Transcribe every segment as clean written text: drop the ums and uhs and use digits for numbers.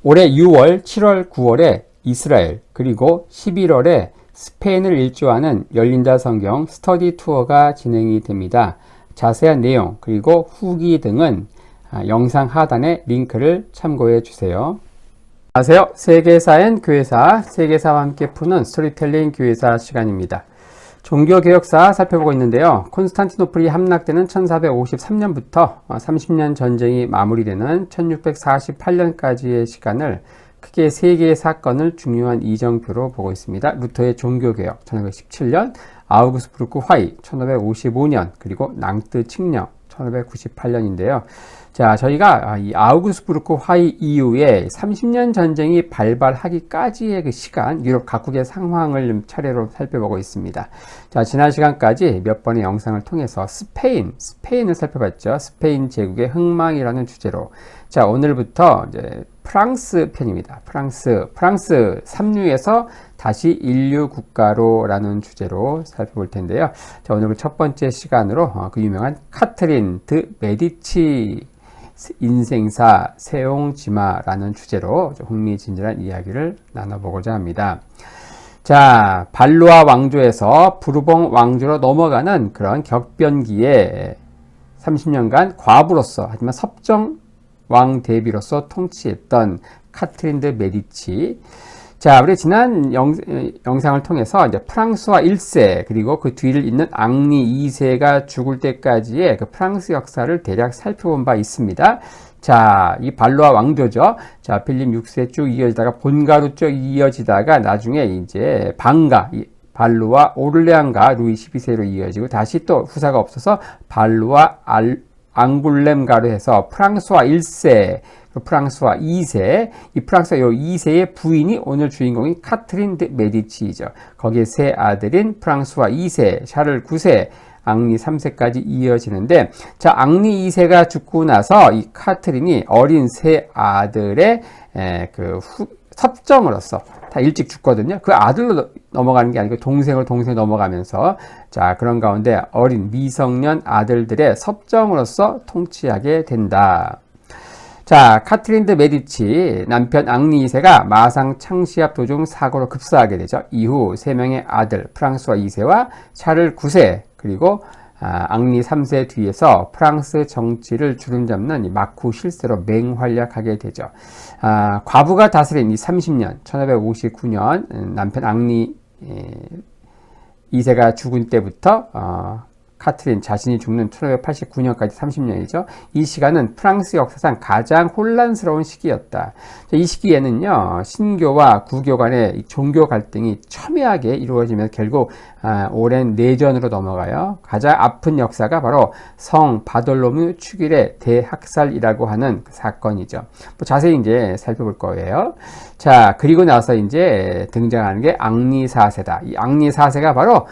올해 6월, 7월, 9월에 이스라엘, 그리고 11월에 스페인을 일주하는 열린다 성경 스터디 투어가 진행이 됩니다. 자세한 내용, 그리고 후기 등은 영상 하단에 링크를 참고해 주세요. 안녕하세요. 세계사엔 교회사, 세계사와 함께 푸는 스토리텔링 교회사 시간입니다. 종교개혁사 살펴보고 있는데요. 콘스탄티노플이 함락되는 1453년부터 30년 전쟁이 마무리되는 1648년까지의 시간을 크게 세 개의 사건을 중요한 이정표로 보고 있습니다. 루터의 종교개혁 1517년, 아우구스부르크 화의 1555년, 그리고 낭뜨 칙령 1598년인데요. 자, 저희가 이 아우구스부르크 화의 이후에 30년 전쟁이 발발하기까지의 그 시간, 유럽 각국의 상황을 좀 차례로 살펴보고 있습니다. 자, 지난 시간까지 몇 번의 영상을 통해서 스페인을 살펴봤죠. 스페인 제국의 흥망이라는 주제로. 자, 오늘부터 이제 프랑스 편입니다. 프랑스 삼류에서 다시 인류 국가로라는 주제로 살펴볼 텐데요. 자, 오늘 첫 번째 시간으로 그 유명한 카트린 드 메디치 인생사 세옹지마라는 주제로 흥미진진한 이야기를 나눠보고자 합니다. 자, 발루아 왕조에서 부르봉 왕조로 넘어가는 그런 격변기에 30년간 과부로서, 하지만 섭정 왕 대비로서 통치했던 카트린 드 메디치. 자, 우리 지난 영상을 통해서 이제 프랑스와 1세, 그리고 그 뒤를 잇는 앙리 2세가 죽을 때까지의 그 프랑스 역사를 대략 살펴본 바 있습니다. 자, 이 발루아 왕조죠. 자, 필립 6세 쭉 이어지다가 본가로 쭉 이어지다가 나중에 이제 방가, 발루아 오를레안가 루이 12세로 이어지고 다시 또 후사가 없어서 발루아 앙굴렘가로 해서 프랑스와 1세, 프랑스와 2세, 이 프랑스와 2세의 부인이 오늘 주인공인 카트린 드 메디치이죠. 거기에 세 아들인 프랑스와 2세, 샤를 9세, 앙리 3세까지 이어지는데, 자, 앙리 2세가 죽고 나서 이 카트린이 어린 세 아들의 섭정으로서 다 일찍 죽거든요. 그 아들로 넘어가는 게 아니고 동생으로 넘어가면서, 자, 그런 가운데 어린 미성년 아들들의 섭정으로서 통치하게 된다. 자, 카트린 드 메디치 남편 앙리 2세가 마상 창시합 도중 사고로 급사하게 되죠. 이후 3명의 아들 프랑스와 2세와 샤를 9세, 그리고 앙리 3세 뒤에서 프랑스 정치를 주름잡는 이 마쿠 실세로 맹활약하게 되죠. 과부가 다스린 이 30년, 1559년 남편 앙리 2세가 죽은 때부터 카트린 자신이 죽는 1589년까지 30년이죠. 이 시간은 프랑스 역사상 가장 혼란스러운 시기였다. 이 시기에는요, 신교와 구교 간의 종교 갈등이 첨예하게 이루어지면서 결국 오랜 내전으로 넘어가요. 가장 아픈 역사가 바로 성 바돌로뮤 축일의 대학살이라고 하는 그 사건이죠. 뭐 자세히 이제 살펴볼 거예요. 자, 그리고 나서 이제 등장하는 게 앙리 4세다. 이 앙리 4세가 바로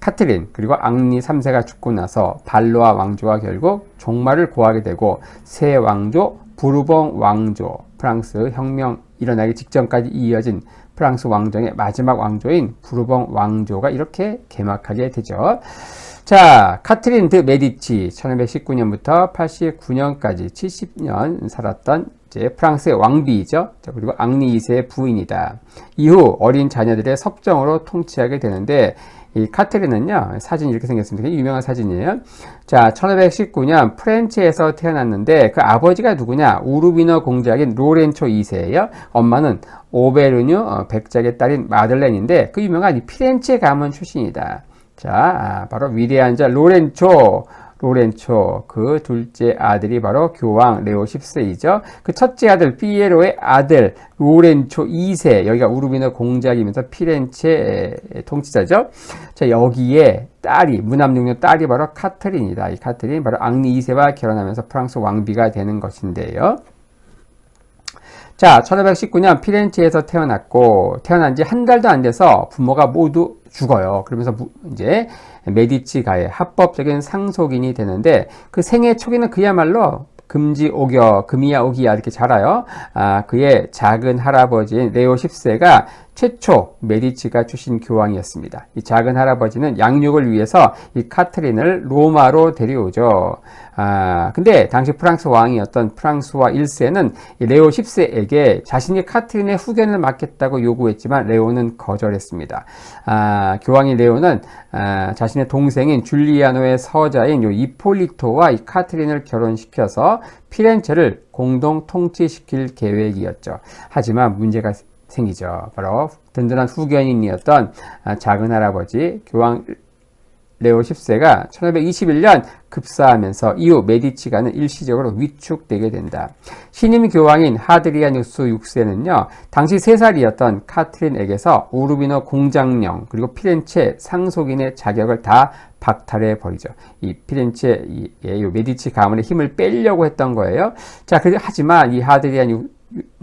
카트린, 그리고 앙리 3세가 죽고 나서 발루아 왕조가 결국 종말을 고하게 되고 새 왕조, 부르봉 왕조, 프랑스 혁명 일어나기 직전까지 이어진 프랑스 왕정의 마지막 왕조인 부르봉 왕조가 이렇게 개막하게 되죠. 자, 카트린 드 메디치 1519년부터 89년까지 70년 살았던 이제 프랑스의 왕비이죠. 자, 그리고 앙리 2세의 부인이다. 이후 어린 자녀들의 섭정으로 통치하게 되는데, 이 카트린은요, 사진이 이렇게 생겼습니다. 유명한 사진이에요. 자, 1519년 프렌체에서 태어났는데, 그 아버지가 누구냐? 우르비너 공작인 로렌초 2세예요. 엄마는 오베르뉴 백작의 딸인 마들렌인데, 그 유명한 이 피렌체 가문 출신이다. 자, 바로 위대한 자 로렌초, 그 둘째 아들이 바로 교황 레오 10세이죠. 그 첫째 아들 피에로의 아들 로렌초 2세, 여기가 우르비너 공작이면서 피렌체 통치자죠. 자, 여기에 딸이, 무남용녀 딸이 바로 카트린이다. 이 카트린 바로 앙리 2세와 결혼하면서 프랑스 왕비가 되는 것인데요. 자, 1519년 피렌체에서 태어났고, 태어난 지 한 달도 안 돼서 부모가 모두 죽어요. 그러면서 이제 메디치가의 합법적인 상속인이 되는데, 그 생애 초기는 그야말로 금이야 오기야 이렇게 자라요. 그의 작은 할아버지인 레오 10세가 최초 메디치가 출신 교황이었습니다. 이 작은 할아버지는 양육을 위해서 이 카트린을 로마로 데려오죠. 근데 당시 프랑스 왕이었던 프랑스와 1세는 레오 10세에게 자신이 카트린의 후견을 맡겠다고 요구했지만 레오는 거절했습니다. 교황인 레오는 자신의 동생인 줄리아노의 서자인 요 이폴리토와 이 카트린을 결혼시켜서 피렌체를 공동 통치시킬 계획이었죠. 하지만 문제가 생기죠. 바로 든든한 후견인이었던 작은 할아버지 교황 레오 10세가 1521년 급사하면서 이후 메디치가는 일시적으로 위축되게 된다. 신임 교황인 하드리아누스 6세는요, 당시 3살이었던 카트린에게서 우르비노 공장령 그리고 피렌체 상속인의 자격을 다 박탈해 버리죠. 이 피렌체 이 메디치 가문의 힘을 빼려고 했던 거예요. 자, 하지만 이 하드리아누스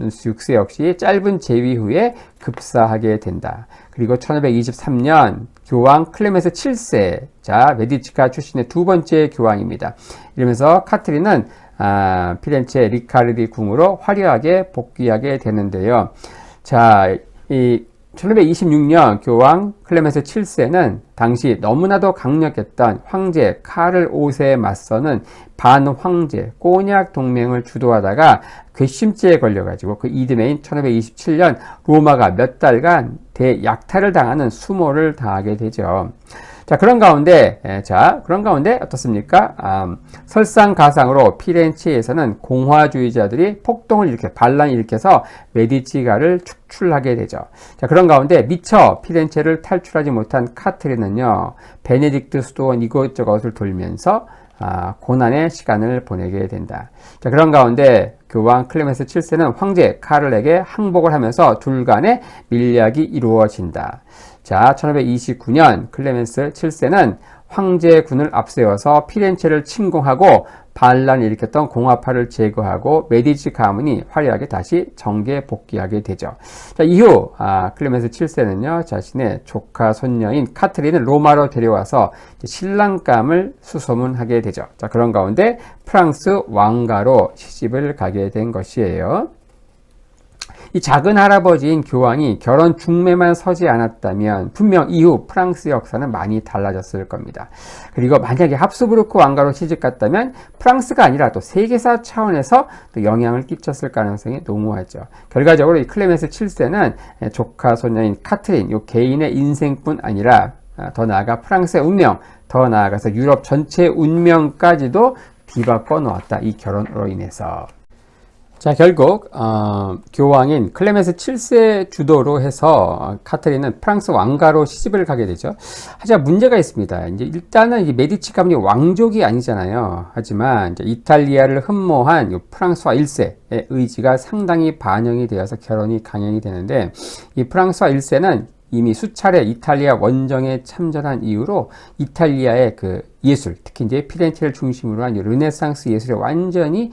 6세 역시 짧은 재위 후에 급사하게 된다. 그리고 1523년 교황 클레멘스 7세, 자 메디치가 출신의 두 번째 교황입니다. 이러면서 카트린은 피렌체 리카르디 궁으로 화려하게 복귀하게 되는데요. 자, 이 1526년 교황 클레멘스 7세는 당시 너무나도 강력했던 황제 카를 5세에 맞서는 반황제 꼬냑 동맹을 주도하다가 괘씸죄에 걸려가지고 그 이듬해인 1527년 로마가 몇 달간 대약탈을 당하는 수모를 당하게 되죠. 자, 그런 가운데 어떻습니까? 설상가상으로 피렌체에서는 공화주의자들이 폭동을 반란을 일으켜서 메디치가를 축출하게 되죠. 자, 그런 가운데 미처 피렌체를 탈출하지 못한 카트린은요, 베네딕트 수도원 이곳저곳을 돌면서 고난의 시간을 보내게 된다. 자, 그런 가운데 교황 클레멘스 7세는 황제 카를에게 항복을 하면서 둘 간의 밀약이 이루어진다. 자, 1529년 클레멘스 7세는 황제군을 앞세워서 피렌체를 침공하고 반란을 일으켰던 공화파를 제거하고 메디치 가문이 화려하게 다시 정계 복귀하게 되죠. 자, 이후 클레멘스 7세는요, 자신의 조카 손녀인 카트린을 로마로 데려와서 신랑감을 수소문하게 되죠. 자, 그런 가운데 프랑스 왕가로 시집을 가게 된 것이에요. 이 작은 할아버지인 교황이 결혼 중매만 서지 않았다면 분명 이후 프랑스 역사는 많이 달라졌을 겁니다. 그리고 만약에 합스부르크 왕가로 시집갔다면 프랑스가 아니라 또 세계사 차원에서 또 영향을 끼쳤을 가능성이 농후하죠. 결과적으로 이 클레멘스 7세는 조카 손녀인 카트린 요 개인의 인생뿐 아니라 더 나아가 프랑스의 운명, 더 나아가서 유럽 전체의 운명까지도 뒤바꿔 놓았다. 이 결혼으로 인해서. 자, 결국 교황인 클레멘스 7세 주도로 해서 카트린은 프랑스 왕가로 시집을 가게 되죠. 하지만 문제가 있습니다. 이제 일단은 이제 메디치 가문이 왕족이 아니잖아요. 하지만 이제 이탈리아를 흠모한 프랑스와 1세의 의지가 상당히 반영이 되어서 결혼이 강행이 되는데, 이 프랑스와 1세는 이미 수차례 이탈리아 원정에 참전한 이후로 이탈리아의 그 예술, 특히 이제 피렌체를 중심으로 한 르네상스 예술에 완전히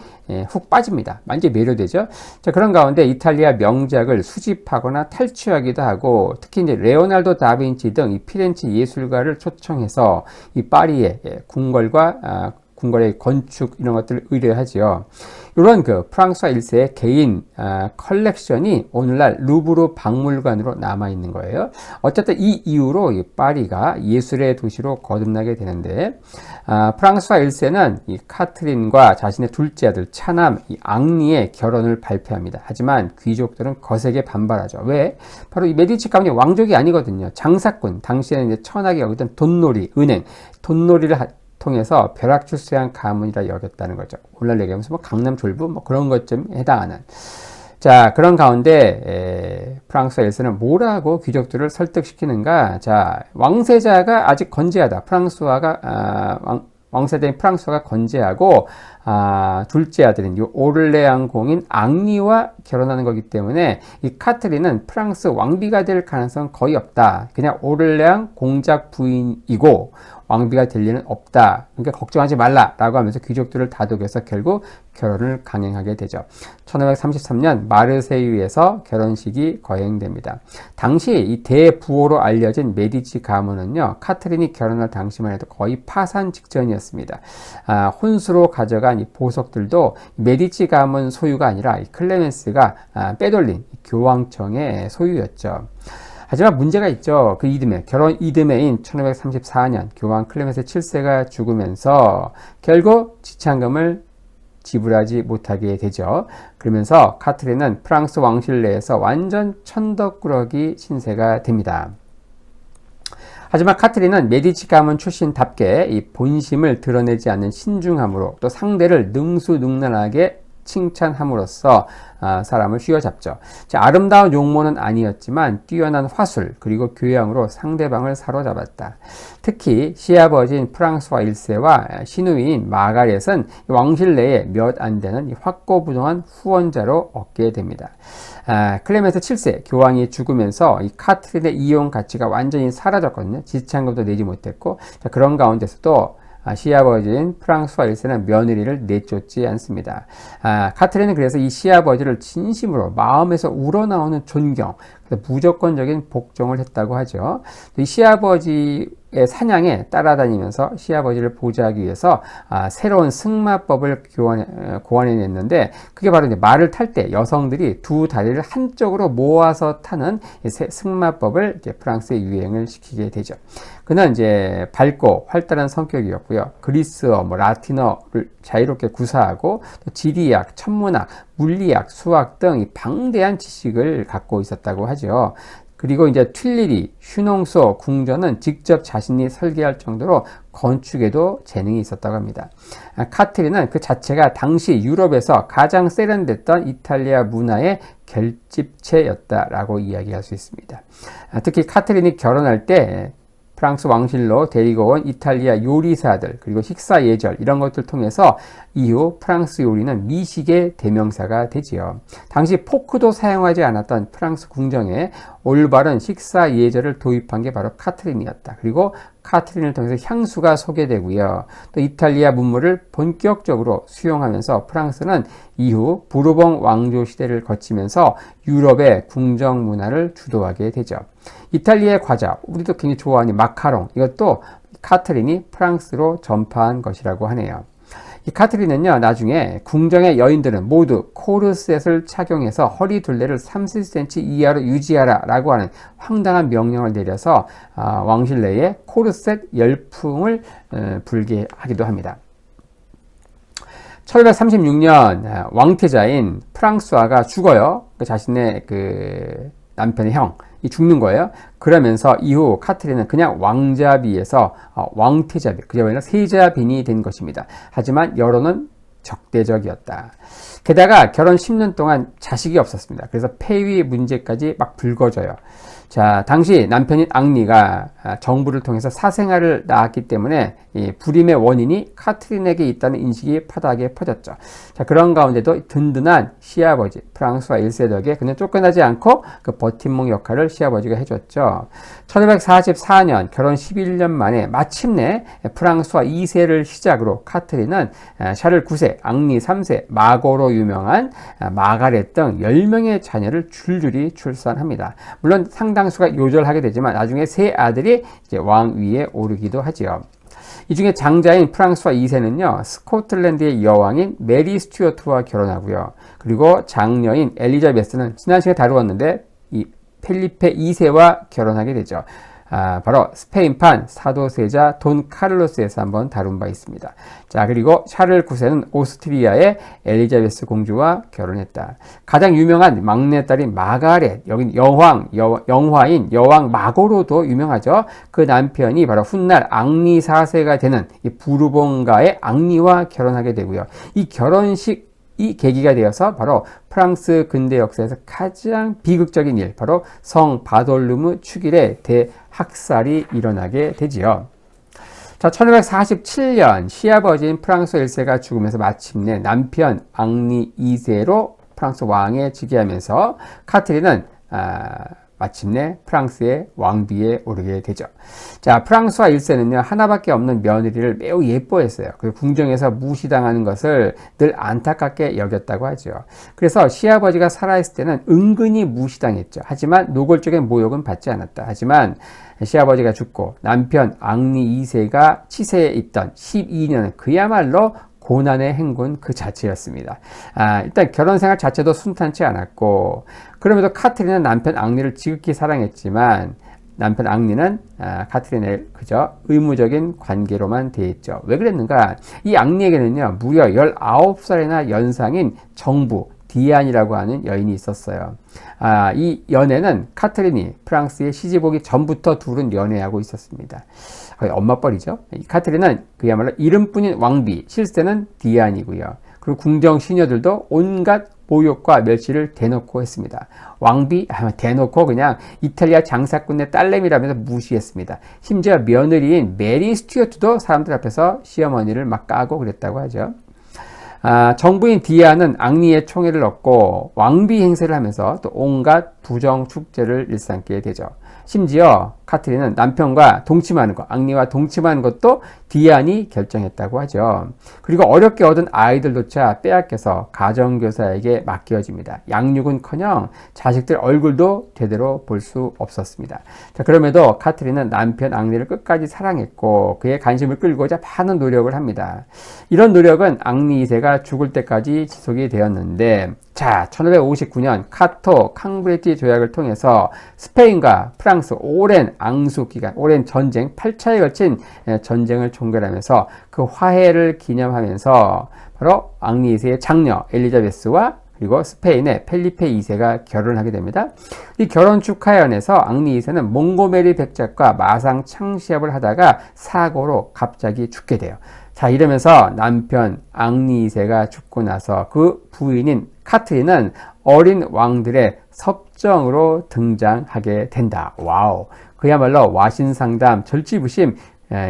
훅 빠집니다. 완전히 매료되죠. 자, 그런 가운데 이탈리아 명작을 수집하거나 탈취하기도 하고, 특히 이제 레오나르도 다빈치 등 이 피렌체 예술가를 초청해서 이 파리의 궁궐의 건축 이런 것들을 의뢰하지요. 이런 그 프랑스와 1세의 개인 컬렉션이 오늘날 루브르 박물관으로 남아 있는 거예요. 어쨌든 이 이후로 이 파리가 예술의 도시로 거듭나게 되는데, 프랑스와 1세는 이 카트린과 자신의 둘째 아들 차남 이 앙리의 결혼을 발표합니다. 하지만 귀족들은 거세게 반발하죠. 왜? 바로 이 메디치 가문이 왕족이 아니거든요. 장사꾼, 당시에는 이제 천하게 여기던 돈놀이, 은행, 돈놀이를 통해서 벼락출세한 가문이라 여겼다는 거죠. 오늘날 얘기하면서 강남 졸부 그런 것쯤 해당하는. 자, 그런 가운데 프랑스와 1세는 뭐라고 귀족들을 설득시키는가? 자, 왕세자가 아직 건재하다. 왕세자인 프랑스와가 건재하고 둘째 아들인 이 오를레앙 공인 앙리와 결혼하는 거기 때문에 이 카트린은 프랑스 왕비가 될 가능성은 거의 없다. 그냥 오를레앙 공작 부인이고 왕비가 될 리는 없다. 그러니까 걱정하지 말라라고 하면서 귀족들을 다독여서 결국 결혼을 강행하게 되죠. 1533년 마르세유에서 결혼식이 거행됩니다. 당시 이 대부호로 알려진 메디치 가문은요, 카트린이 결혼할 당시만 해도 거의 파산 직전이었습니다. 혼수로 가져간 이 보석들도 메디치 가문 소유가 아니라 이 클레멘스가 빼돌린 교황청의 소유였죠. 하지만 문제가 있죠. 그 이듬해, 결혼 이듬해인 1534년 교황 클레멘스 7세가 죽으면서 결국 지참금을 지불하지 못하게 되죠. 그러면서 카트린은 프랑스 왕실 내에서 완전 천덕꾸러기 신세가 됩니다. 하지만 카트린은 메디치 가문 출신답게 이 본심을 드러내지 않는 신중함으로 또 상대를 능수능란하게 칭찬함으로써 사람을 휘어잡죠. 아름다운 용모는 아니었지만 뛰어난 화술 그리고 교양으로 상대방을 사로잡았다. 특히 시아버지인 프랑스와 1세와 시누이인 마가렛은 왕실 내에 몇 안 되는 확고부동한 후원자로 얻게 됩니다. 클레멘스 7세 교황이 죽으면서 이 카트린의 이용 가치가 완전히 사라졌거든요. 지참금도 내지 못했고, 그런 가운데서도 시아버지인 프랑스와 1세는 며느리를 내쫓지 않습니다. 카트린은 그래서 이 시아버지를 진심으로 마음에서 우러나오는 존경, 무조건적인 복종을 했다고 하죠. 이 시아버지의 사냥에 따라다니면서 시아버지를 보좌하기 위해서 새로운 승마법을 고안해냈는데, 그게 바로 이제 말을 탈 때 여성들이 두 다리를 한쪽으로 모아서 타는 승마법을 이제 프랑스에 유행을 시키게 되죠. 그는 이제 밝고 활달한 성격이었고요. 그리스어, 라틴어를 자유롭게 구사하고 또 지리학, 천문학, 물리학, 수학 등 이 방대한 지식을 갖고 있었다고 하죠. 그리고 이제 튠리리, 슈농소, 궁전은 직접 자신이 설계할 정도로 건축에도 재능이 있었다고 합니다. 카트린은 그 자체가 당시 유럽에서 가장 세련됐던 이탈리아 문화의 결집체였다라고 이야기할 수 있습니다. 특히 카트린이 결혼할 때 프랑스 왕실로 데리고 온 이탈리아 요리사들 그리고 식사 예절 이런 것들 통해서 이후 프랑스 요리는 미식의 대명사가 되지요. 당시 포크도 사용하지 않았던 프랑스 궁정에 올바른 식사 예절을 도입한 게 바로 카트린이었다. 그리고 카트린을 통해서 향수가 소개되고요. 또 이탈리아 문물을 본격적으로 수용하면서 프랑스는 이후 부르봉 왕조 시대를 거치면서 유럽의 궁정 문화를 주도하게 되죠. 이탈리아의 과자, 우리도 굉장히 좋아하는 마카롱, 이것도 카트린이 프랑스로 전파한 것이라고 하네요. 이 카트린은요, 나중에 궁정의 여인들은 모두 코르셋을 착용해서 허리 둘레를 30cm 이하로 유지하라 라고 하는 황당한 명령을 내려서 왕실 내에 코르셋 열풍을 불게 하기도 합니다. 1536년 왕태자인 프랑스와가 죽어요. 자신의 남편의 형이 죽는 거예요. 그러면서 이후 카트린은 그냥 왕자비에서 왕태자비, 그저 아니라 세자빈이 된 것입니다. 하지만 여론은 적대적이었다. 게다가 결혼 10년 동안 자식이 없었습니다. 그래서 폐위 문제까지 막 불거져요. 자, 당시 남편인 앙리가 정부를 통해서 사생아를 낳았기 때문에 이 불임의 원인이 카트린에게 있다는 인식이 파다하게 퍼졌죠. 자, 그런 가운데도 든든한 시아버지 프랑스와 1세 덕에 그는 쫓겨나지 않고 그 버팀목 역할을 시아버지가 해줬죠. 1544년 결혼 11년 만에 마침내 프랑스와 2세를 시작으로 카트린은 샤를 9세, 앙리 3세, 마고로 유명한 마가렛 등 10명의 자녀를 줄줄이 출산합니다. 물론 상당수가 요절하게 되지만 나중에 세 아들이 이제 왕위에 오르기도 하지요. 이 중에 장자인 프랑스와 2세는요, 스코틀랜드의 여왕인 메리 스튜어트와 결혼하고요. 그리고 장녀인 엘리자베스는 지난 시간에 다루었는데 이 펠리페 2세와 결혼하게 되죠. 바로 스페인판 사도세자 돈 카를로스에서 한번 다룬 바 있습니다. 자, 그리고 샤를 9세는 오스트리아의 엘리자베스 공주와 결혼했다. 가장 유명한 막내딸인 마가렛, 여긴 영화인 여왕 마고로도 유명하죠. 그 남편이 바로 훗날 앙리 4세가 되는 이 부르봉가의 앙리와 결혼하게 되고요. 이 결혼식 이 계기가 되어서 바로 프랑스 근대 역사에서 가장 비극적인 일, 바로 성 바돌루무 축일의 대학살이 일어나게 되지요. 자, 1547년 시아버지인 프랑스 1세가 죽으면서 마침내 남편 앙리 2세로 프랑스 왕에 즉위하면서 카트린은 마침내 프랑스의 왕비에 오르게 되죠. 자, 프랑스와 1세는요, 하나밖에 없는 며느리를 매우 예뻐했어요. 그 궁정에서 무시당하는 것을 늘 안타깝게 여겼다고 하죠. 그래서 시아버지가 살아있을 때는 은근히 무시당했죠. 하지만 노골적인 모욕은 받지 않았다. 하지만 시아버지가 죽고 남편 앙리 2세가 치세에 있던 12년은 그야말로 고난의 행군 그 자체였습니다. 일단 결혼 생활 자체도 순탄치 않았고, 그럼에도 카트린은 남편 앙리를 지극히 사랑했지만 남편 앙리는 카트린을 그저 의무적인 관계로만 대했죠. 왜 그랬는가? 이 앙리에게는요, 무려 19살이나 연상인 정부 디안이라고 하는 여인이 있었어요. 이 연애는 카트린이 프랑스에 시집 오기 전부터 둘은 연애하고 있었습니다. 거의 엄마뻘이죠. 이 카트린은 그야말로 이름뿐인 왕비, 실세는 디안이고요. 그리고 궁정 시녀들도 온갖 모욕과 멸시를 대놓고 했습니다. 왕비? 대놓고 그냥 이탈리아 장사꾼의 딸내미라면서 무시했습니다. 심지어 며느리인 메리 스튜어트도 사람들 앞에서 시어머니를 막 까고 그랬다고 하죠. 정부인 디아는 앙리의 총애를 얻고 왕비 행세를 하면서 또 온갖 부정 축제를 일삼게 되죠. 심지어 카트린은 남편과 동침하는 것, 앙리와 동침하는 것도 디안이 결정했다고 하죠. 그리고 어렵게 얻은 아이들조차 빼앗겨서 가정교사에게 맡겨집니다. 양육은커녕 자식들 얼굴도 제대로 볼 수 없었습니다. 자, 그럼에도 카트린은 남편 앙리를 끝까지 사랑했고 그의 관심을 끌고자 많은 노력을 합니다. 이런 노력은 앙리 2세가 죽을 때까지 지속이 되었는데, 자, 1559년 카토 캉브레티 조약을 통해서 스페인과 프랑스 오랜 앙수 기간, 오랜 전쟁, 8차에 걸친 전쟁을 종결하면서 그 화해를 기념하면서 바로 앙리 2세의 장녀 엘리자베스와 그리고 스페인의 펠리페 2세가 결혼하게 됩니다. 이 결혼 축하연에서 앙리 2세는 몽고메리 백작과 마상 창시합을 하다가 사고로 갑자기 죽게 돼요. 자, 이러면서 남편 앙리 2세가 죽고 나서 그 부인인 카트린은 어린 왕들의 섭정으로 등장하게 된다. 와우. 그야말로 와신상담, 절치부심,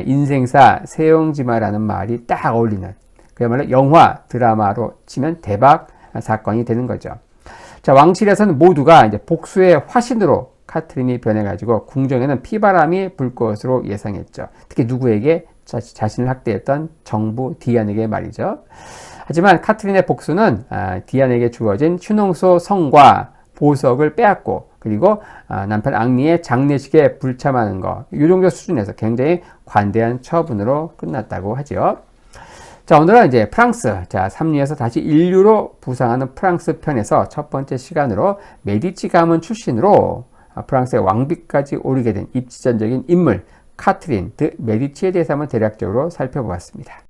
인생사, 세용지마라는 말이 딱 어울리는 그야말로 영화, 드라마로 치면 대박 사건이 되는 거죠. 자, 왕실에서는 모두가 이제 복수의 화신으로 카트린이 변해가지고 궁정에는 피바람이 불 것으로 예상했죠. 특히 누구에게? 자신을 학대했던 정부 디안에게 말이죠. 하지만 카트린의 복수는 디안에게 주어진 슈농소 성과 보석을 빼앗고 그리고 남편 앙리의 장례식에 불참하는 것, 이 정도 수준에서 굉장히 관대한 처분으로 끝났다고 하죠. 자, 오늘은 이제 프랑스, 자, 3류에서 다시 1류로 부상하는 프랑스 편에서 첫 번째 시간으로 메디치 가문 출신으로 프랑스의 왕비까지 오르게 된 입지전적인 인물 카트린 드 메디치에 대해서 한번 대략적으로 살펴보았습니다.